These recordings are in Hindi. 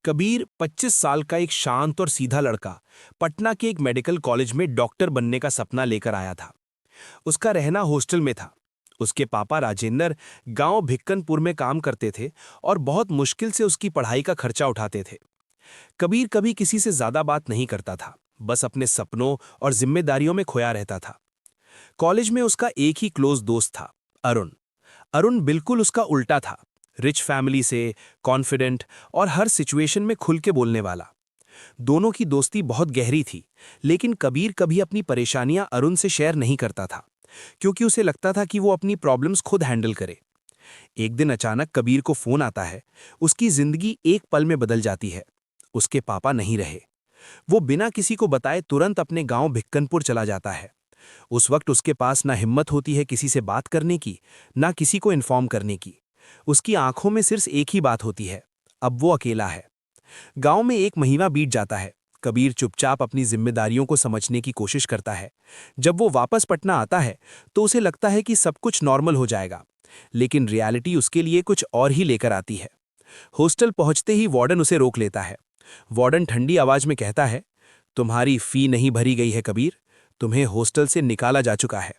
कबीर 25 साल का एक शांत और सीधा लड़का पटना के एक मेडिकल कॉलेज में डॉक्टर बनने का सपना लेकर आया था। उसका रहना हॉस्टल में था। उसके पापा राजेंद्र गांव भिक्कनपुर में काम करते थे और बहुत मुश्किल से उसकी पढ़ाई का खर्चा उठाते थे। कबीर कभी किसी से ज्यादा बात नहीं करता था, बस अपने सपनों और जिम्मेदारियों में खोया रहता था। कॉलेज में उसका एक ही क्लोज दोस्त था, अरुण। अरुण बिल्कुल उसका उल्टा था। रिच फैमिली से, कॉन्फिडेंट और हर सिचुएशन में खुल के बोलने वाला। दोनों की दोस्ती बहुत गहरी थी, लेकिन कबीर कभी अपनी परेशानियां अरुण से शेयर नहीं करता था, क्योंकि उसे लगता था कि वो अपनी प्रॉब्लम्स खुद हैंडल करे। एक दिन अचानक कबीर को फोन आता है। उसकी जिंदगी एक पल में बदल जाती है। उसके पापा नहीं रहे। वो बिना किसी को बताए तुरंत अपने गांव भिक्कनपुर चला जाता है। उस वक्त उसके पास ना हिम्मत होती है किसी से बात करने की, ना किसी को इन्फॉर्म करने की। उसकी आंखों में सिर्फ एक ही बात होती है, अब वो अकेला है। गांव में एक महीना बीत जाता है। कबीर चुपचाप अपनी जिम्मेदारियों को समझने की कोशिश करता है। जब वो वापस पटना आता है तो उसे लगता है कि सब कुछ नॉर्मल हो जाएगा, लेकिन रियलिटी उसके लिए कुछ और ही लेकर आती है। हॉस्टल पहुंचते ही वार्डन उसे रोक लेता है। वार्डन ठंडी आवाज में कहता है, तुम्हारी फी नहीं भरी गई है कबीर, तुम्हें हॉस्टल से निकाला जा चुका है।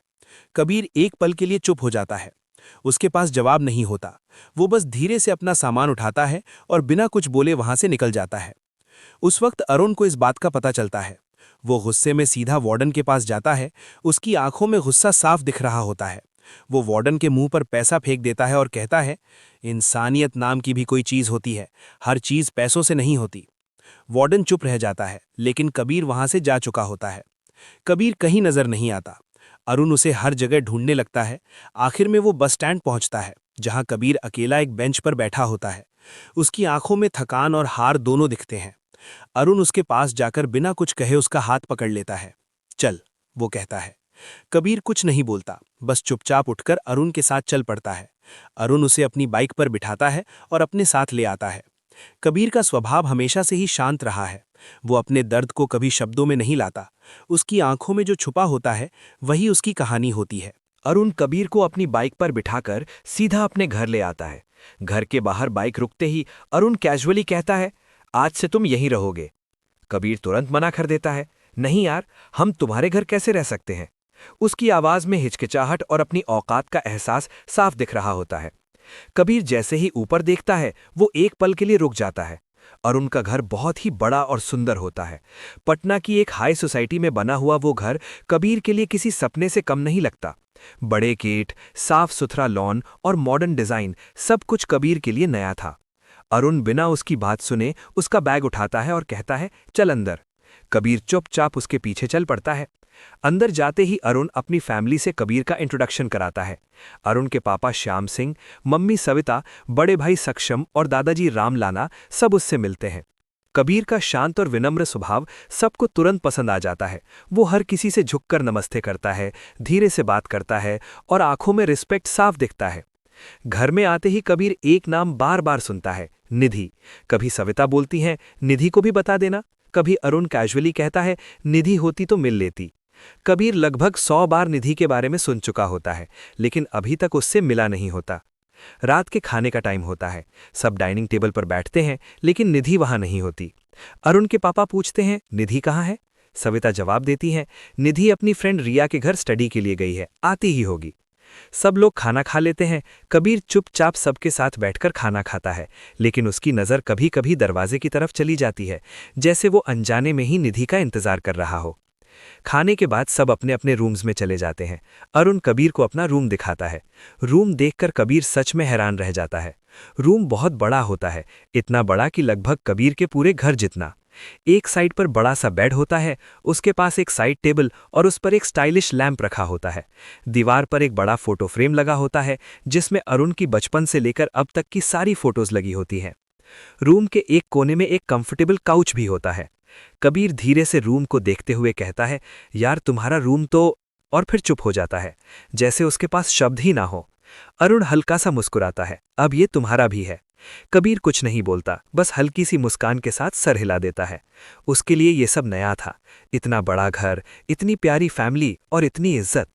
कबीर एक पल के लिए चुप हो जाता है। उसके पास जवाब नहीं होता। वो बस धीरे से अपना सामान उठाता है और बिना कुछ बोले वहां से निकल जाता है। उस वक्त अरुण को इस बात का पता चलता है। वो गुस्से में सीधा वार्डन के पास जाता है। उसकी आंखों में गुस्सा साफ दिख रहा होता है। वो वार्डन के मुंह पर पैसा फेंक देता है और कहता है, इंसानियत नाम की भी कोई चीज होती है, हर चीज पैसों से नहीं होती। वार्डन चुप रह जाता है, लेकिन कबीर वहां से जा चुका होता है। कबीर कहीं नजर नहीं आता। अरुण उसे हर जगह ढूंढने लगता है। आखिर में वो बस स्टैंड पहुंचता है, जहां कबीर अकेला एक बेंच पर बैठा होता है। उसकी आंखों में थकान और हार दोनों दिखते हैं। अरुण उसके पास जाकर बिना कुछ कहे उसका हाथ पकड़ लेता है। चल, वो कहता है। कबीर कुछ नहीं बोलता, बस चुपचाप उठकर अरुण के साथ चल पड़ता है। अरुण उसे अपनी बाइक पर बिठाता है और अपने साथ ले आता है। कबीर का स्वभाव हमेशा से ही शांत रहा है। वो अपने दर्द को कभी शब्दों में नहीं लाता। उसकी आंखों में जो छुपा होता है वही उसकी कहानी होती है। अरुण कबीर को अपनी बाइक पर बिठाकर सीधा अपने घर ले आता है। घर के बाहर बाइक रुकते ही अरुण कैजुअली कहता है, आज से तुम यहीं रहोगे। कबीर तुरंत मना कर देता है, नहीं यार, हम तुम्हारे घर कैसे रह सकते हैं। उसकी आवाज में हिचकिचाहट और अपनी औकात का एहसास साफ दिख रहा होता है। कबीर जैसे ही ऊपर देखता है वो एक पल के लिए रुक जाता है। अरुण का घर बहुत ही बड़ा और सुंदर होता है। पटना की एक हाई सोसाइटी में बना हुआ वो घर कबीर के लिए किसी सपने से कम नहीं लगता। बड़े गेट, साफ सुथरा लॉन और मॉडर्न डिजाइन, सब कुछ कबीर के लिए नया था। अरुण बिना उसकी बात सुने उसका बैग उठाता है और कहता है, चल अंदर। कबीर चुपचाप उसके पीछे चल पड़ता है। अंदर जाते ही अरुण अपनी फैमिली से कबीर का इंट्रोडक्शन कराता है। अरुण के पापा श्याम सिंह, मम्मी सविता, बड़े भाई सक्षम और दादाजी रामलाना सब उससे मिलते हैं। कबीर का शांत और विनम्र स्वभाव सबको तुरंत पसंद आ जाता है। वो हर किसी से झुककर नमस्ते करता है, धीरे से बात करता है और आंखों में रिस्पेक्ट साफ दिखता है। घर में आते ही कबीर एक नाम बार बार सुनता है, निधि। कभी सविता बोलती हैं, निधि को भी बता देना। कभी अरुण कैजुअली कहता है, निधि होती तो मिल लेती। कबीर लगभग 100 बार निधि के बारे में सुन चुका होता है, लेकिन अभी तक उससे मिला नहीं होता। रात के खाने का टाइम होता है। सब डाइनिंग टेबल पर बैठते हैं, लेकिन निधि वहां नहीं होती। अरुण के पापा पूछते हैं, निधि कहाँ है। सविता जवाब देती हैं, निधि अपनी फ्रेंड रिया के घर स्टडी के लिए गई है, आती ही होगी। सब लोग खाना खा लेते हैं। कबीर चुपचाप सबके साथ बैठकर खाना खाता है, लेकिन उसकी नज़र कभी कभी दरवाजे की तरफ चली जाती है, जैसे वो अनजाने में ही निधि का इंतजार कर रहा हो। खाने के बाद सब अपने अपने रूम्स में चले जाते हैं। अरुण कबीर को अपना रूम दिखाता है। रूम देखकर कबीर सच में हैरान रह जाता है। रूम बहुत बड़ा होता है, इतना बड़ा कि लगभग कबीर के पूरे घर जितना। एक साइड पर बड़ा सा बेड होता है, उसके पास एक साइड टेबल और उस पर एक स्टाइलिश लैंप रखा होता है। दीवार पर एक बड़ा फोटो फ्रेम लगा होता है, जिसमें अरुण की बचपन से लेकर अब तक की सारी फोटोज लगी होती हैं। रूम के एक कोने में एक कंफर्टेबल काउच भी होता है। कबीर धीरे से रूम को देखते हुए कहता है, यार तुम्हारा रूम तो, और फिर चुप हो जाता है, जैसे उसके पास शब्द ही ना हो। अरुण हल्का सा मुस्कुराता है, अब ये तुम्हारा भी है। कबीर कुछ नहीं बोलता, बस हल्की सी मुस्कान के साथ सर हिला देता है। उसके लिए ये सब नया था, इतना बड़ा घर, इतनी प्यारी फैमिली और इतनी इज्जत।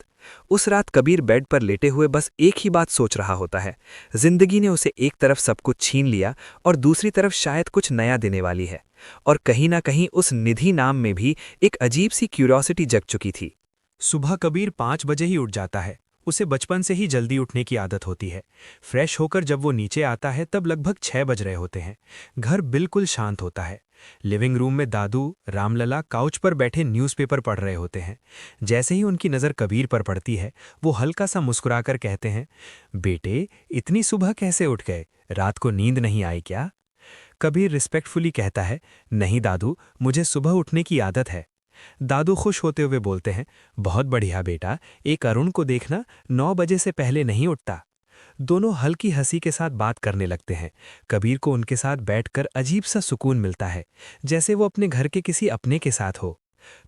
उस रात कबीर बेड पर लेटे हुए बस एक ही बात सोच रहा होता है। जिंदगी ने उसे एक तरफ सब कुछ छीन लिया और दूसरी तरफ शायद कुछ नया देने वाली है। और कहीं ना कहीं उस निधि नाम में भी एक अजीब सी क्यूरियोसिटी जग चुकी थी। सुबह कबीर 5 बजे ही उठ जाता है। उसे बचपन से ही जल्दी उठने की आदत होती है। फ्रेश होकर जब वो नीचे आता है तब लगभग 6 बज रहे होते हैं। घर बिल्कुल शांत होता है। लिविंग रूम में दादू रामलला काउच पर बैठे न्यूज़पेपर पढ़ रहे होते हैं। जैसे ही उनकी नज़र कबीर पर पड़ती है वो हल्का सा मुस्कुराकर कहते हैं, बेटे इतनी सुबह कैसे उठ गए, रात को नींद नहीं आई क्या? कबीर रिस्पेक्टफुली कहता है, नहीं दादू, मुझे सुबह उठने की आदत है। दादू खुश होते हुए बोलते हैं, बहुत बढ़िया बेटा, एक अरुण को देखना 9 बजे से पहले नहीं उठता। दोनों हल्की हंसी के साथ बात करने लगते हैं। कबीर को उनके साथ बैठकर अजीब सा सुकून मिलता है, जैसे वो अपने घर के किसी अपने के साथ हो।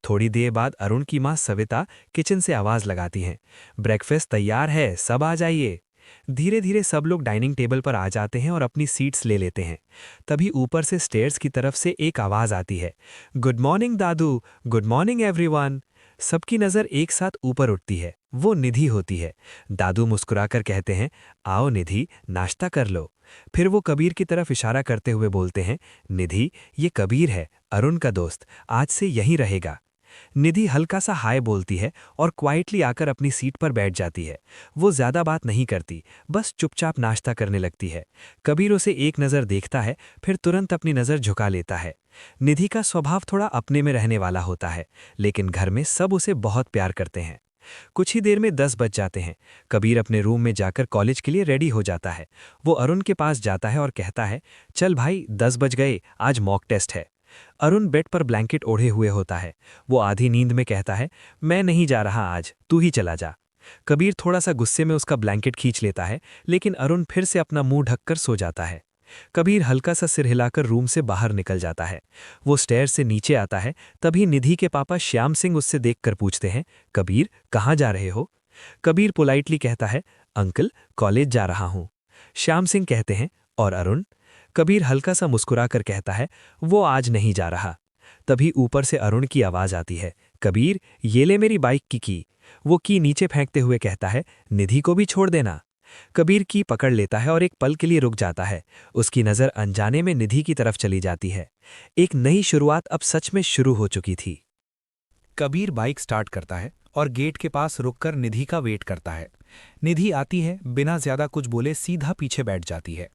थोड़ी देर बाद अरुण की मां सविता किचन से आवाज लगाती हैं, ब्रेकफास्ट तैयार है, सब आ जाइए। धीरे धीरे सब लोग डाइनिंग टेबल पर आ जाते हैं और अपनी सीट्स ले लेते हैं। तभी ऊपर से स्टेयर्स की तरफ से एक आवाज आती है, गुड मॉर्निंग दादू, गुड मॉर्निंग एवरीवन। सबकी नज़र एक साथ ऊपर उठती है। वो निधि होती है। दादू मुस्कुराकर कहते हैं, आओ निधि, नाश्ता कर लो। फिर वो कबीर की तरफ इशारा करते हुए बोलते हैं, निधि, ये कबीर है, अरुण का दोस्त, आज से यहीं रहेगा। निधि हल्का सा हाय बोलती है और क्वाइटली आकर अपनी सीट पर बैठ जाती है। वो ज्यादा बात नहीं करती, बस चुपचाप नाश्ता करने लगती है। कबीर उसे एक नज़र देखता है, फिर तुरंत अपनी नज़र झुका लेता है। निधि का स्वभाव थोड़ा अपने में रहने वाला होता है, लेकिन घर में सब उसे बहुत प्यार करते हैं। कुछ ही देर में 10 बज जाते हैं। कबीर अपने रूम में जाकर कॉलेज के लिए रेडी हो जाता है। वो अरुण के पास जाता है और कहता है, चल भाई 10 बज गए, आज मॉक टेस्ट है। अरुण बेड पर ब्लैंकेट ओढ़े हुए होता है। वो आधी नींद में कहता है, मैं नहीं जा रहा आज, तू ही चला जा। कबीर थोड़ा सा गुस्से में उसका ब्लैंकेट खींच लेता है, लेकिन अरुण फिर से अपना मुंह ढककर सो जाता है। कबीर हल्का सा सिर हिलाकर रूम से बाहर निकल जाता है। वो स्टेयर से नीचे आता है, तभी निधि के पापा श्याम सिंह उससे देखकर पूछते हैं, कबीर कहाँ जा रहे हो? कबीर पोलाइटली कहता है, अंकल कॉलेज जा रहा हूँ। श्याम सिंह कहते हैं, और अरुण? कबीर हल्का सा मुस्कुराकर कहता है, वो आज नहीं जा रहा। तभी ऊपर से अरुण की आवाज आती है, कबीर ये ले मेरी बाइक की की। वो की नीचे फेंकते हुए कहता है, निधि को भी छोड़ देना। कबीर की पकड़ लेता है और एक पल के लिए रुक जाता है। उसकी नज़र अनजाने में निधि की तरफ चली जाती है। एक नई शुरुआत अब सच में शुरू हो चुकी थी। कबीर बाइक स्टार्ट करता है और गेट के पास रुककर निधि का वेट करता है। निधि आती है, बिना ज्यादा कुछ बोले सीधा पीछे बैठ जाती है।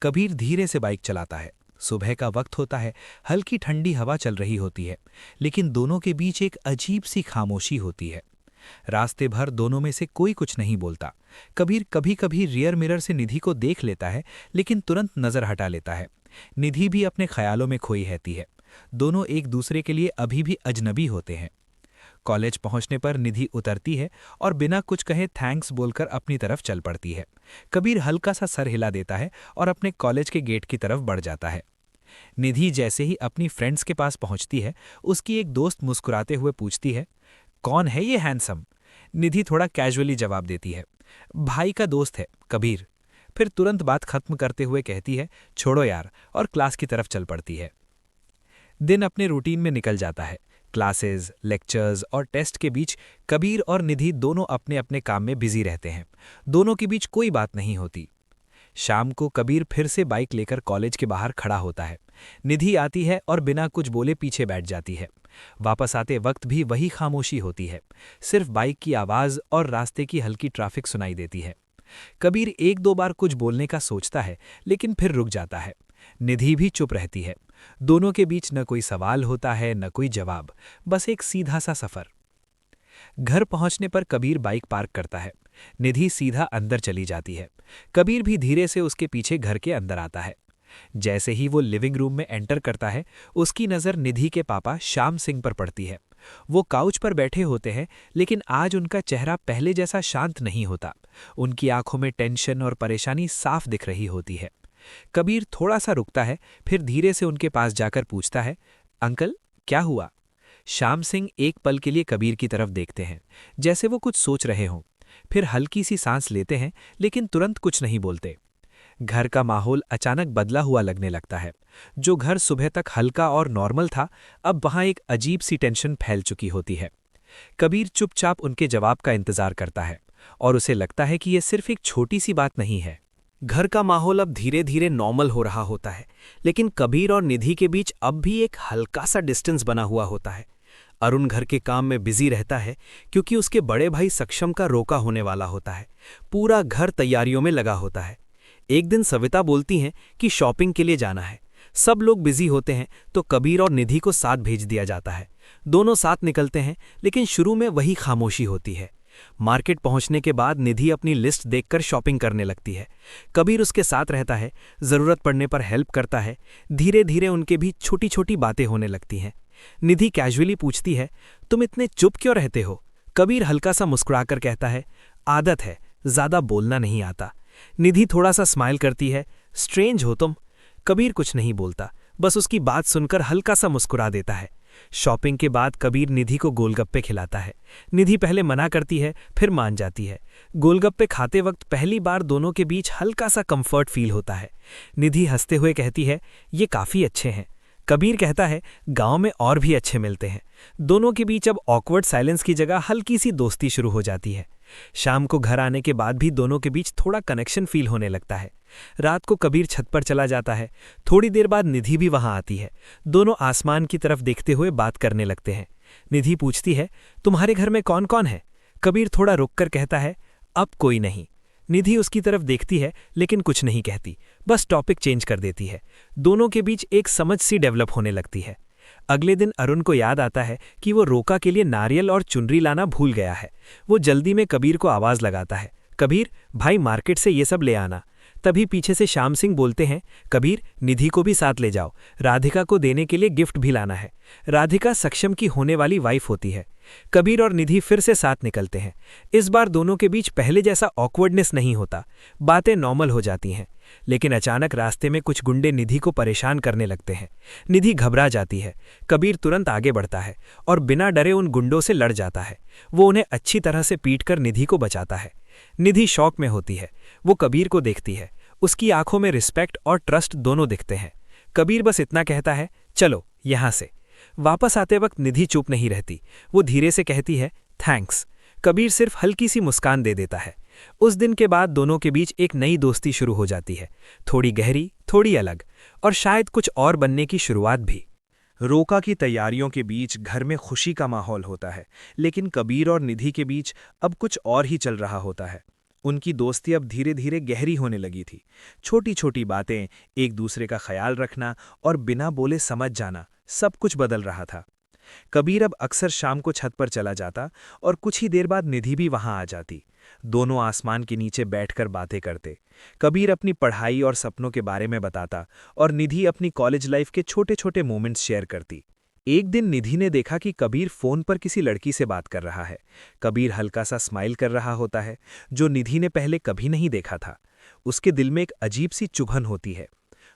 कबीर धीरे से बाइक चलाता है। सुबह का वक्त होता है, हल्की ठंडी हवा चल रही होती है, लेकिन दोनों के बीच एक अजीब सी खामोशी होती है। रास्ते भर दोनों में से कोई कुछ नहीं बोलता। कबीर कभी कभी रियर मिरर से निधि को देख लेता है, लेकिन तुरंत नजर हटा लेता है। निधि भी अपने ख्यालों में खोई रहती है। दोनों एक दूसरे के लिए अभी भी अजनबी होते हैं। कॉलेज पहुंचने पर निधि उतरती है और बिना कुछ कहे थैंक्स बोलकर अपनी तरफ चल पड़ती है। कबीर हल्का सा सर हिला देता है और अपने कॉलेज के गेट की तरफ बढ़ जाता है। निधि जैसे ही अपनी फ्रेंड्स के पास पहुंचती है, उसकी एक दोस्त मुस्कुराते हुए पूछती है, कौन है ये हैंडसम? निधि थोड़ा कैजुअली जवाब देती है, भाई का दोस्त है कबीर। फिर तुरंत बात खत्म करते हुए कहती है, छोड़ो यार, और क्लास की तरफ चल पड़ती है। दिन अपने रूटीन में निकल जाता है। क्लासेस, लेक्चर्स और टेस्ट के बीच कबीर और निधि दोनों अपने अपने काम में बिजी रहते हैं। दोनों के बीच कोई बात नहीं होती। शाम को कबीर फिर से बाइक लेकर कॉलेज के बाहर खड़ा होता है। निधि आती है और बिना कुछ बोले पीछे बैठ जाती है। वापस आते वक्त भी वही खामोशी होती है। सिर्फ बाइक की आवाज और रास्ते की हल्की ट्रैफिक सुनाई देती है। कबीर एक दो बार कुछ बोलने का सोचता है, लेकिन फिर रुक जाता है। निधि भी चुप रहती है। दोनों के बीच न कोई सवाल होता है, न कोई जवाब, बस एक सीधा सा सफर। घर पहुंचने पर कबीर बाइक पार्क करता है। निधि सीधा अंदर चली जाती है। कबीर भी धीरे से उसके पीछे घर के अंदर आता है। जैसे ही वो लिविंग रूम में एंटर करता है, उसकी नज़र निधि के पापा श्याम सिंह पर पड़ती है। वो काउच पर बैठे होते हैं, लेकिन आज उनका चेहरा पहले जैसा शांत नहीं होता। उनकी आंखों में टेंशन और परेशानी साफ दिख रही होती है। कबीर थोड़ा सा रुकता है, फिर धीरे से उनके पास जाकर पूछता है, अंकल क्या हुआ? श्याम सिंह एक पल के लिए कबीर की तरफ देखते हैं, जैसे वो कुछ सोच रहे हों। फिर हल्की सी सांस लेते हैं, लेकिन तुरंत कुछ नहीं बोलते। घर का माहौल अचानक बदला हुआ लगने लगता है। जो घर सुबह तक हल्का और नॉर्मल था, अब वहां एक अजीब सी टेंशन फैल चुकी होती है। कबीर चुपचाप उनके जवाब का इंतजार करता है और उसे लगता है कि यह सिर्फ एक छोटी सी बात नहीं है। घर का माहौल अब धीरे धीरे नॉर्मल हो रहा होता है, लेकिन कबीर और निधि के बीच अब भी एक हल्का सा डिस्टेंस बना हुआ होता है। अरुण घर के काम में बिजी रहता है क्योंकि उसके बड़े भाई सक्षम का रोका होने वाला होता है। पूरा घर तैयारियों में लगा होता है। एक दिन सविता बोलती हैं कि शॉपिंग के लिए जाना है। सब लोग बिजी होते हैं तो कबीर और निधि को साथ भेज दिया जाता है। दोनों साथ निकलते हैं, लेकिन शुरू में वही खामोशी होती है। मार्केट पहुंचने के बाद निधि अपनी लिस्ट देखकर शॉपिंग करने लगती है। कबीर उसके साथ रहता है, जरूरत पड़ने पर हेल्प करता है। धीरे धीरे उनके भी छोटी छोटी बातें होने लगती हैं। निधि कैजुअली पूछती है, तुम इतने चुप क्यों रहते हो? कबीर हल्का सा मुस्कुराकर कहता है, आदत है, ज्यादा बोलना नहीं आता। निधि थोड़ा सा स्माइल करती है, स्ट्रेंज हो तुम। कबीर कुछ नहीं बोलता, बस उसकी बात सुनकर हल्का सा मुस्कुरा देता है। शॉपिंग के बाद कबीर निधि को गोलगप्पे खिलाता है। निधि पहले मना करती है, फिर मान जाती है। गोलगप्पे खाते वक्त पहली बार दोनों के बीच हल्का सा कंफर्ट फील होता है। निधि हंसते हुए कहती है, ये काफी अच्छे हैं। कबीर कहता है, गांव में और भी अच्छे मिलते हैं। दोनों के बीच अब ऑकवर्ड साइलेंस की जगह हल्की सी दोस्ती शुरू हो जाती है। शाम को घर आने के बाद भी दोनों के बीच थोड़ा कनेक्शन फील होने लगता है। रात को कबीर छत पर चला जाता है। थोड़ी देर बाद निधि भी वहां आती है। दोनों आसमान की तरफ देखते हुए बात करने लगते हैं। निधि पूछती है, तुम्हारे घर में कौन कौन है? कबीर थोड़ा रुककर कहता है, अब कोई नहीं। निधि उसकी तरफ देखती है, लेकिन कुछ नहीं कहती, बस टॉपिक चेंज कर देती है। दोनों के बीच एक समझ सी डेवलप होने लगती है। अगले दिन अरुण को याद आता है कि वो रोका के लिए नारियल और चुनरी लाना भूल गया है। वो जल्दी में कबीर को आवाज लगाता है, कबीर भाई मार्केट से ये सब ले आना। तभी पीछे से श्याम सिंह बोलते हैं, कबीर निधि को भी साथ ले जाओ, राधिका को देने के लिए गिफ्ट भी लाना है। राधिका सक्षम की होने वाली वाइफ होती है। कबीर और निधि फिर से साथ निकलते हैं। इस बार दोनों के बीच पहले जैसा ऑकवर्डनेस नहीं होता, बातें नॉर्मल हो जाती हैं। लेकिन अचानक रास्ते में कुछ गुंडे निधि को परेशान करने लगते हैं। निधि घबरा जाती है। कबीर तुरंत आगे बढ़ता है और बिना डरे उन गुंडों से लड़ जाता है। वो उन्हें अच्छी तरह से पीटकर निधि को बचाता है। निधि शॉक में होती है। वो कबीर को देखती है। उसकी आंखों में रिस्पेक्ट और ट्रस्ट दोनों दिखते हैं। कबीर बस इतना कहता है, चलो यहां से। वापस आते वक्त निधि चुप नहीं रहती। वो धीरे से कहती है, थैंक्स। कबीर सिर्फ हल्की सी मुस्कान दे देता है। उस दिन के बाद दोनों के बीच एक नई दोस्ती शुरू हो जाती है, थोड़ी गहरी, थोड़ी अलग, और शायद कुछ और बनने की शुरुआत भी। रोका की तैयारियों के बीच घर में खुशी का माहौल होता है, लेकिन कबीर और निधि के बीच अब कुछ और ही चल रहा होता है। उनकी दोस्ती अब धीरे धीरे गहरी होने लगी थी। छोटी छोटी बातें, एक दूसरे का ख्याल रखना और बिना बोले समझ जाना, सब कुछ बदल रहा था। कबीर अब अक्सर शाम को छत पर चला जाता और कुछ ही देर बाद निधि भी वहां आ जाती। दोनों आसमान के नीचे बैठकर बातें करते। कबीर अपनी पढ़ाई और सपनों के बारे में बताता और निधि अपनी कॉलेज लाइफ के छोटे छोटे मोमेंट्स शेयर करती। एक दिन निधि ने देखा कि कबीर फोन पर किसी लड़की से बात कर रहा है। कबीर हल्का सा स्माइल कर रहा होता है, जो निधि ने पहले कभी नहीं देखा था। उसके दिल में एक अजीब सी चुभन होती है।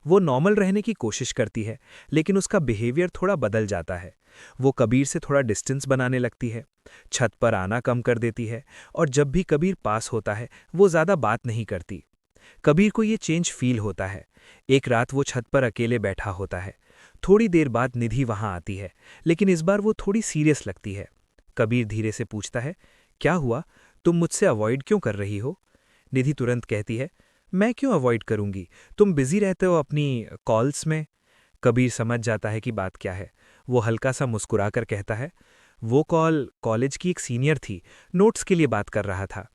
वो नॉर्मल रहने की कोशिश करती है, लेकिन उसका बिहेवियर थोड़ा बदल जाता है। वो कबीर से थोड़ा डिस्टेंस बनाने लगती है, छत पर आना कम कर देती है, और जब भी कबीर पास होता है वो ज़्यादा बात नहीं करती। कबीर को ये चेंज फील होता है। एक रात वो छत पर अकेले बैठा होता है। थोड़ी देर बाद निधि वहां आती है, लेकिन इस बार वो थोड़ी सीरियस लगती है। कबीर धीरे से पूछता है, क्या हुआ, तुम मुझसे अवॉइड क्यों कर रही हो? निधि तुरंत कहती है, मैं क्यों अवॉइड करूंगी, तुम बिजी रहते हो अपनी कॉल्स में। कबीर समझ जाता है कि बात क्या है। वो हल्का सा मुस्कुराकर कहता है, वो कॉल कॉलेज की एक सीनियर थी, नोट्स के लिए बात कर रहा था।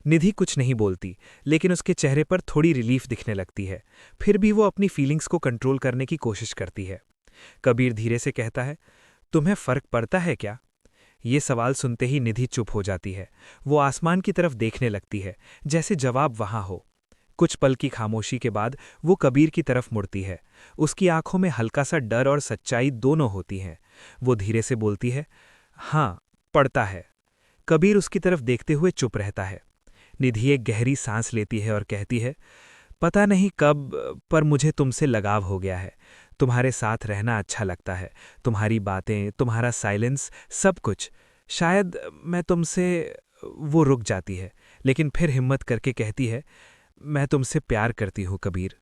निधि कुछ नहीं बोलती, लेकिन उसके चेहरे पर थोड़ी रिलीफ दिखने लगती है। फिर भी वो अपनी फीलिंग्स को कंट्रोल करने की कोशिश करती है। कबीर धीरे से कहता है, तुम्हें फर्क पड़ता है क्या? ये सवाल सुनते ही निधि चुप हो जाती है। वो आसमान की तरफ देखने लगती है, जैसे जवाब वहां हो। कुछ पल की खामोशी के बाद वो कबीर की तरफ मुड़ती है। उसकी आंखों में हल्का सा डर और सच्चाई दोनों होती हैं। वो धीरे से बोलती है, हाँ, पड़ता है। कबीर उसकी तरफ देखते हुए चुप रहता है। निधि एक गहरी सांस लेती है और कहती है, पता नहीं कब, पर मुझे तुमसे लगाव हो गया है। तुम्हारे साथ रहना अच्छा लगता है, तुम्हारी बातें, तुम्हारा साइलेंस, सब कुछ। शायद मैं तुमसे। वो रुक जाती है, लेकिन फिर हिम्मत करके कहती है, मैं तुमसे प्यार करती हूँ कबीर।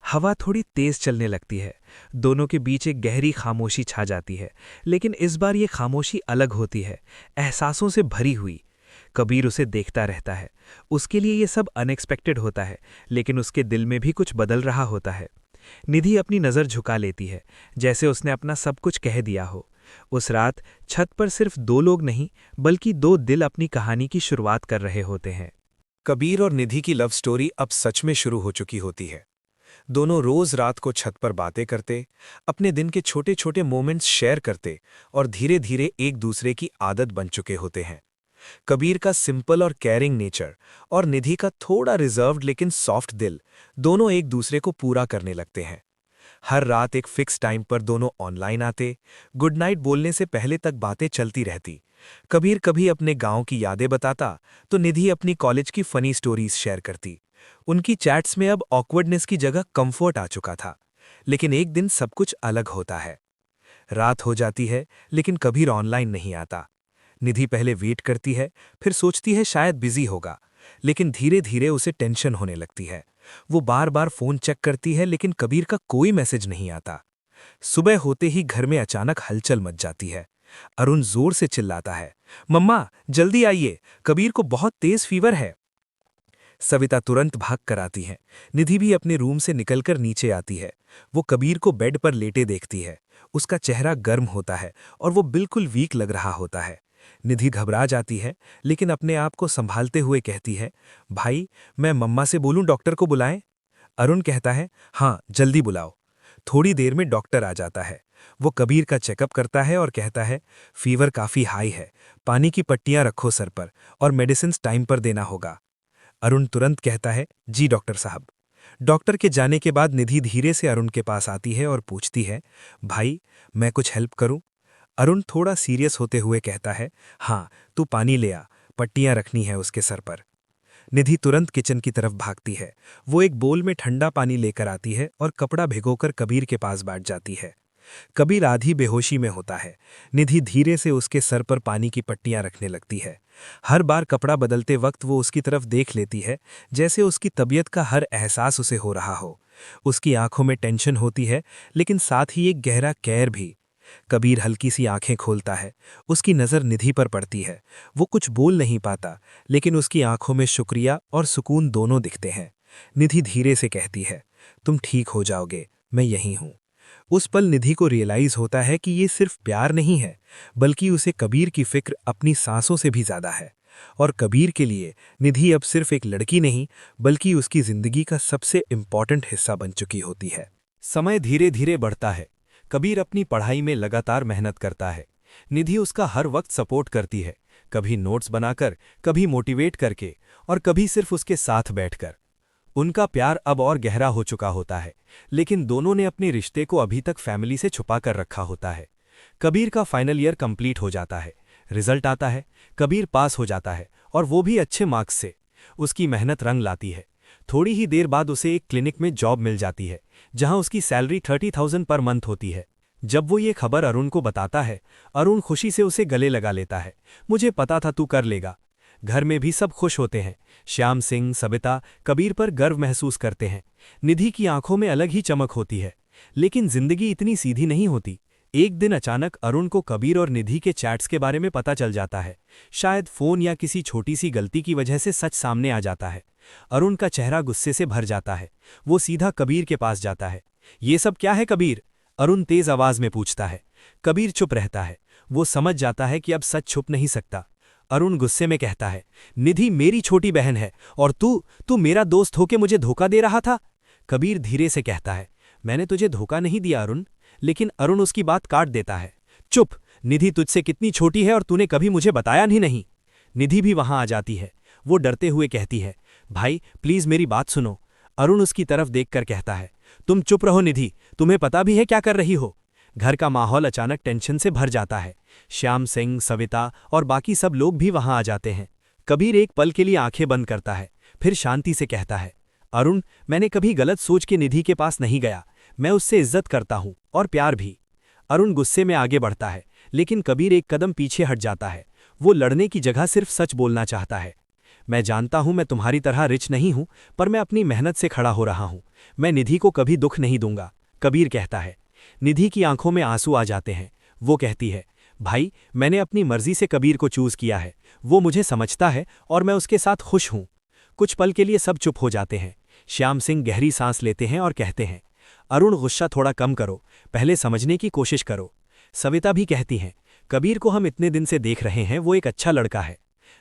हवा थोड़ी तेज चलने लगती है। दोनों के बीच एक गहरी खामोशी छा जाती है, लेकिन इस बार ये खामोशी अलग होती है, एहसासों से भरी हुई। कबीर उसे देखता रहता है। उसके लिए ये सब अनएक्सपेक्टेड होता है, लेकिन उसके दिल में भी कुछ बदल रहा होता है। निधि अपनी नज़र झुका लेती है, जैसे उसने अपना सब कुछ कह दिया हो। उस रात छत पर सिर्फ दो लोग नहीं, बल्कि दो दिल अपनी कहानी की शुरुआत कर रहे होते हैं। कबीर और निधि की लव स्टोरी अब सच में शुरू हो चुकी होती है। दोनों रोज रात को छत पर बातें करते, अपने दिन के छोटे छोटे मोमेंट्स शेयर करते और धीरे धीरे एक दूसरे की आदत बन चुके होते हैं। कबीर का सिंपल और केयरिंग नेचर और निधि का थोड़ा रिजर्व्ड लेकिन सॉफ्ट दिल दोनों एक दूसरे को पूरा करने लगते हैं। हर रात एक फिक्स टाइम पर दोनों ऑनलाइन आते, गुड नाइट बोलने से पहले तक बातें चलती रहती। कबीर कभी अपने गांव की यादें बताता तो निधि अपनी कॉलेज की फनी स्टोरीज शेयर करती। उनकी चैट्स में अब ऑकवर्डनेस की जगह कंफर्ट आ चुका था। लेकिन एक दिन सब कुछ अलग होता है। रात हो जाती है लेकिन कबीर ऑनलाइन नहीं आता। निधि पहले वेट करती है, फिर सोचती है शायद बिजी होगा, लेकिन धीरे धीरे उसे टेंशन होने लगती है। वो बार बार फोन चेक करती है लेकिन कबीर का कोई मैसेज नहीं आता। सुबह होते ही घर में अचानक हलचल मच जाती है। अरुण जोर से चिल्लाता है, मम्मा जल्दी आइए, कबीर को बहुत तेज फीवर है। सविता तुरंत भाग कर आती है। निधि भी अपने रूम से निकलकर नीचे आती है। वो कबीर को बेड पर लेटे देखती है। उसका चेहरा गर्म होता है और वो बिल्कुल वीक लग रहा होता है। निधि घबरा जाती है, लेकिन अपने आप को संभालते हुए कहती है, भाई मैं मम्मा से बोलूं डॉक्टर को बुलाएं? अरुण कहता है, हाँ जल्दी बुलाओ। थोड़ी देर में डॉक्टर आ जाता है। वो कबीर का चेकअप करता है और कहता है, फीवर काफी हाई है, पानी की पट्टियां रखो सर पर और मेडिसिन टाइम पर देना होगा। अरुण तुरंत कहता है, जी डॉक्टर साहब। डॉक्टर के जाने के बाद निधि धीरे से अरुण के पास आती है और पूछती है, भाई मैं कुछ हेल्प करूं? अरुण थोड़ा सीरियस होते हुए कहता है, हाँ तू पानी ले आ, पट्टियां रखनी है उसके सर पर। निधि तुरंत किचन की तरफ भागती है। वो एक बोल में ठंडा पानी लेकर आती है और कपड़ा भिगोकर कबीर के पास बैठ जाती है। कबीर आधी बेहोशी में होता है। निधि धीरे से उसके सर पर पानी की पट्टियां रखने लगती है। हर बार कपड़ा बदलते वक्त वो उसकी तरफ देख लेती है, जैसे उसकी तबीयत का हर एहसास उसे हो रहा हो। उसकी आंखों में टेंशन होती है, लेकिन साथ ही एक गहरा कैर भी। कबीर हल्की सी आंखें खोलता है। उसकी नज़र निधि पर पड़ती है। वो कुछ बोल नहीं पाता, लेकिन उसकी आंखों में शुक्रिया और सुकून दोनों दिखते हैं। निधि धीरे से कहती है, तुम ठीक हो जाओगे, मैं यहीं हूं। उस पल निधि को रियलाइज होता है कि ये सिर्फ प्यार नहीं है, बल्कि उसे कबीर की फिक्र अपनी सांसों से भी ज्यादा है। और कबीर के लिए निधि अब सिर्फ एक लड़की नहीं, बल्कि उसकी जिंदगी का सबसे इम्पॉर्टेंट हिस्सा बन चुकी होती है। समय धीरे धीरे बढ़ता है। कबीर अपनी पढ़ाई में लगातार मेहनत करता है। निधि उसका हर वक्त सपोर्ट करती है, कभी नोट्स बनाकर, कभी मोटिवेट करके और कभी सिर्फ उसके साथ बैठकर। उनका प्यार अब और गहरा हो चुका होता है, लेकिन दोनों ने अपने रिश्ते को अभी तक फैमिली से छुपा कर रखा होता है। कबीर का फाइनल ईयर कंप्लीट हो जाता है, रिजल्ट आता है, कबीर पास हो जाता है और वो भी अच्छे मार्क्स से। उसकी मेहनत रंग लाती है। थोड़ी ही देर बाद उसे एक क्लिनिक में जॉब मिल जाती है, जहां उसकी सैलरी 30,000 पर मंथ होती है। जब वो ये खबर अरुण को बताता है, अरुण खुशी से उसे गले लगा लेता है, मुझे पता था तू कर लेगा। घर में भी सब खुश होते हैं। श्याम सिंह, सविता कबीर पर गर्व महसूस करते हैं। निधि की आंखों में अलग ही चमक होती है। लेकिन जिंदगी इतनी सीधी नहीं होती। एक दिन अचानक अरुण को कबीर और निधि के चैट्स के बारे में पता चल जाता है। शायद फोन या किसी छोटी सी गलती की वजह से सच सामने आ जाता है। अरुण का चेहरा गुस्से से भर जाता है। वो सीधा कबीर के पास जाता है। ये सब क्या है कबीर? अरुण तेज आवाज में पूछता है। कबीर चुप रहता है। वो समझ जाता है कि अब सच छुप नहीं सकता। अरुण गुस्से में कहता है, निधि मेरी छोटी बहन है और तू मेरा दोस्त होके मुझे धोखा दे रहा था। कबीर धीरे से कहता है, मैंने तुझे धोखा नहीं दिया अरुण। लेकिन अरुण उसकी बात काट देता है। चुप, निधि तुझसे कितनी छोटी है और तूने कभी मुझे बताया ही नहीं। निधि भी वहां आ जाती है। वो डरते हुए कहती है, भाई प्लीज मेरी बात सुनो। अरुण उसकी तरफ देखकर कहता है, तुम चुप रहो निधि, तुम्हें पता भी है क्या कर रही हो। घर का माहौल अचानक टेंशन से भर जाता है। श्याम सिंह, सविता और बाकी सब लोग भी वहां आ जाते हैं। कबीर एक पल के लिए आंखें बंद करता है, फिर शांति से कहता है, अरुण मैंने कभी गलत सोच के निधि के पास नहीं गया। मैं उससे इज्जत करता हूं और प्यार भी। अरुण गुस्से में आगे बढ़ता है, लेकिन कबीर एक कदम पीछे हट जाता है। वो लड़ने की जगह सिर्फ सच बोलना चाहता है। मैं जानता हूं मैं तुम्हारी तरह रिच नहीं हूं, पर मैं अपनी मेहनत से खड़ा हो रहा हूं। मैं निधि को कभी दुख नहीं दूंगा, कबीर कहता है। निधि की आंखों में आंसू आ जाते हैं। वो कहती है, भाई मैंने अपनी मर्जी से कबीर को चूज किया है, वो मुझे समझता है और मैं उसके साथ खुश हूं। कुछ पल के लिए सब चुप हो जाते हैं। श्याम सिंह गहरी सांस लेते हैं और कहते हैं, अरुण गुस्सा थोड़ा कम करो, पहले समझने की कोशिश करो। सविता भी कहती हैं, कबीर को हम इतने दिन से देख रहे हैं, वो एक अच्छा लड़का है।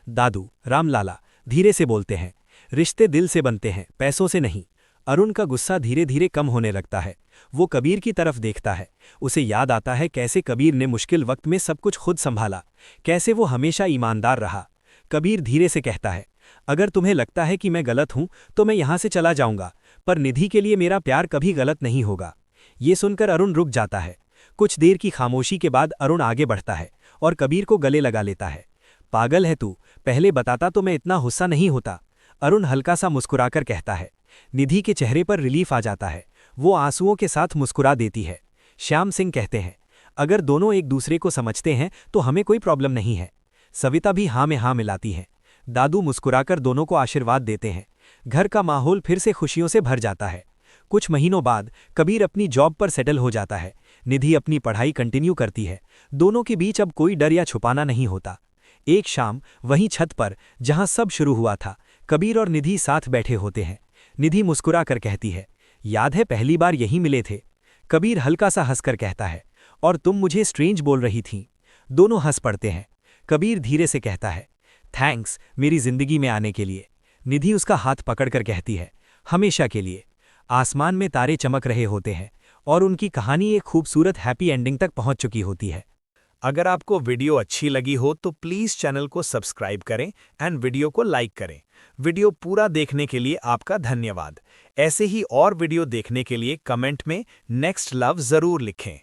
दादू रामलाला धीरे से बोलते हैं, रिश्ते दिल से बनते हैं, पैसों से नहीं। अरुण का गुस्सा धीरे धीरे कम होने लगता है। वो कबीर की तरफ देखता है। उसे याद आता है कैसे कबीर ने मुश्किल वक्त में सब कुछ खुद संभाला, कैसे वो हमेशा ईमानदार रहा। कबीर धीरे से कहता है, अगर तुम्हें लगता है कि मैं गलत हूं तो मैं यहां से चला जाऊंगा, पर निधि के लिए मेरा प्यार कभी गलत नहीं होगा। ये सुनकर अरुण रुक जाता है। कुछ देर की खामोशी के बाद अरुण आगे बढ़ता है और कबीर को गले लगा लेता है। पागल है तू, पहले बताता तो मैं इतना गुस्सा नहीं होता। अरुण हल्का सा मुस्कुराकर कहता है। निधि के चेहरे पर रिलीफ आ जाता है। वो आंसुओं के साथ मुस्कुरा देती है। श्याम सिंह कहते हैं, अगर दोनों एक दूसरे को समझते हैं तो हमें कोई प्रॉब्लम नहीं है। सविता भी हाँ में हाँ मिलाती है। दादू मुस्कुराकर दोनों को आशीर्वाद देते हैं। घर का माहौल फिर से खुशियों से भर जाता है। कुछ महीनों बाद कबीर अपनी जॉब पर सेटल हो जाता है। निधि अपनी पढ़ाई कंटिन्यू करती है। दोनों के बीच अब कोई डर या छुपाना नहीं होता। एक शाम वहीं छत पर जहां सब शुरू हुआ था, कबीर और निधि साथ बैठे होते हैं। निधि मुस्कुरा कर कहती है, याद है पहली बार यहीं मिले थे? कबीर हल्का सा हंसकर कहता है, और तुम मुझे स्ट्रेंज बोल रही थीं। दोनों हंस पड़ते हैं। कबीर धीरे से कहता है, थैंक्स मेरी जिंदगी में आने के लिए। निधि उसका हाथ पकड़कर कहती है, हमेशा के लिए। आसमान में तारे चमक रहे होते हैं और उनकी कहानी एक खूबसूरत हैप्पी एंडिंग तक पहुंच चुकी होती है। अगर आपको वीडियो अच्छी लगी हो तो प्लीज़ चैनल को सब्सक्राइब करें एंड वीडियो को लाइक करें। वीडियो पूरा देखने के लिए आपका धन्यवाद। ऐसे ही और वीडियो देखने के लिए कमेंट में नेक्स्ट लव ज़रूर लिखें।